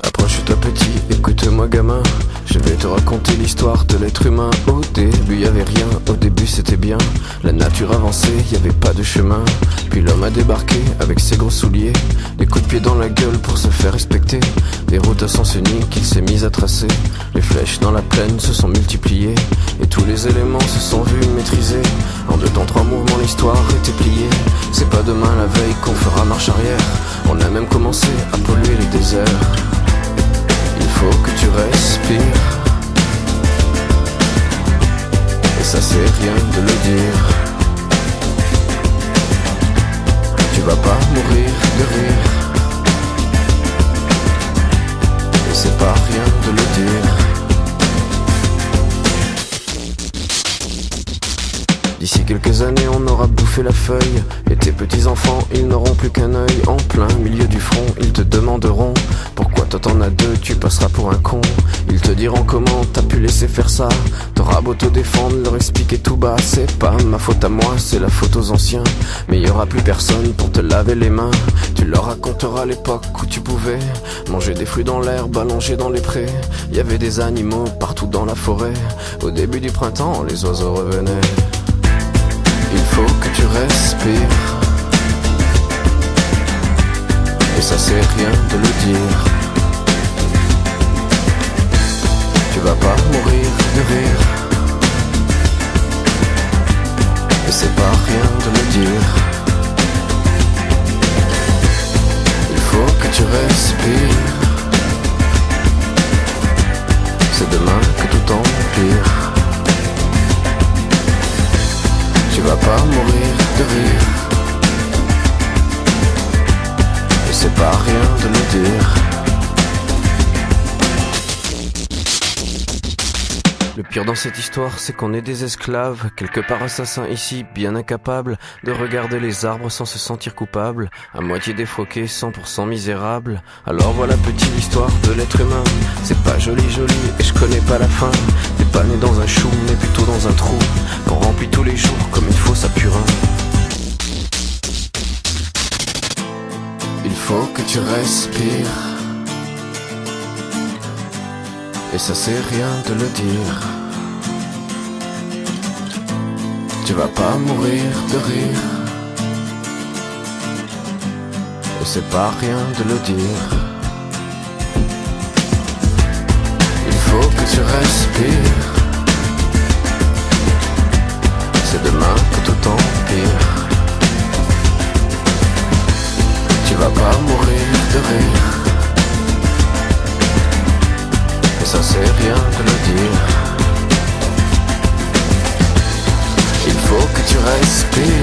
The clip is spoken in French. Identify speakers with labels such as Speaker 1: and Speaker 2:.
Speaker 1: Approche-toi petit, écoute-moi gamin. Je vais te raconter l'histoire de l'être humain. Au début y avait rien, au début c'était bien. La nature avançait, y avait pas de chemin. Puis l'homme a débarqué avec ses gros souliers, des coups de pied dans la gueule pour se faire respecter. Des routes à sens unique qu'il s'est mis à tracer. Les flèches dans la plaine se sont multipliées, et tous les éléments se sont vus maîtrisés. En 2 temps 3 mouvements l'histoire était pliée. C'est pas demain la veille qu'on fera marche arrière. On a même commencé à polluer les déserts. Il faut que tu respires, et ça c'est rien de le dire. Tu vas pas mourir de rire, et c'est pas rien de le dire. D'ici quelques années on aura bouffé la feuille, et tes petits enfants ils n'auront plus qu'un œil. En plein milieu du front ils te demanderont pourquoi toi t'en as 2, tu passeras pour un con. Ils te diront comment t'as pu laisser faire ça. T'auras beau te défendre, leur expliquer tout bas. C'est pas ma faute à moi, c'est la faute aux anciens. Mais y aura plus personne pour te laver les mains. Tu leur raconteras l'époque où tu pouvais manger des fruits dans l'herbe, allongés dans les prés. Y avait des animaux partout dans la forêt. Au début du printemps, les oiseaux revenaient. Il faut que tu respires, et ça c'est rien de le dire. Tu vas pas mourir de rire, et c'est pas rien de le dire. Il faut que tu respires, c'est demain que tout empire. Tu vas pas mourir de rire, et c'est pas rien de le dire. Le pire dans cette histoire, c'est qu'on est des esclaves, quelque part assassins ici, bien incapables de regarder les arbres sans se sentir coupables, à moitié défroqués, 100% misérables. Alors voilà petite l'histoire de l'être humain. C'est pas joli et je connais pas la fin. T'es pas né dans un chou, mais plutôt dans un trou qu'on remplit tous les jours comme il faut sa purin. Il faut que tu respires, et ça c'est rien de le dire. Tu vas pas mourir de rire, et c'est pas rien de le dire. Il faut que tu respires, c'est demain que tout empire. Tu vas pas mourir de rire, et ça c'est rien de le dire. Il faut que tu respires,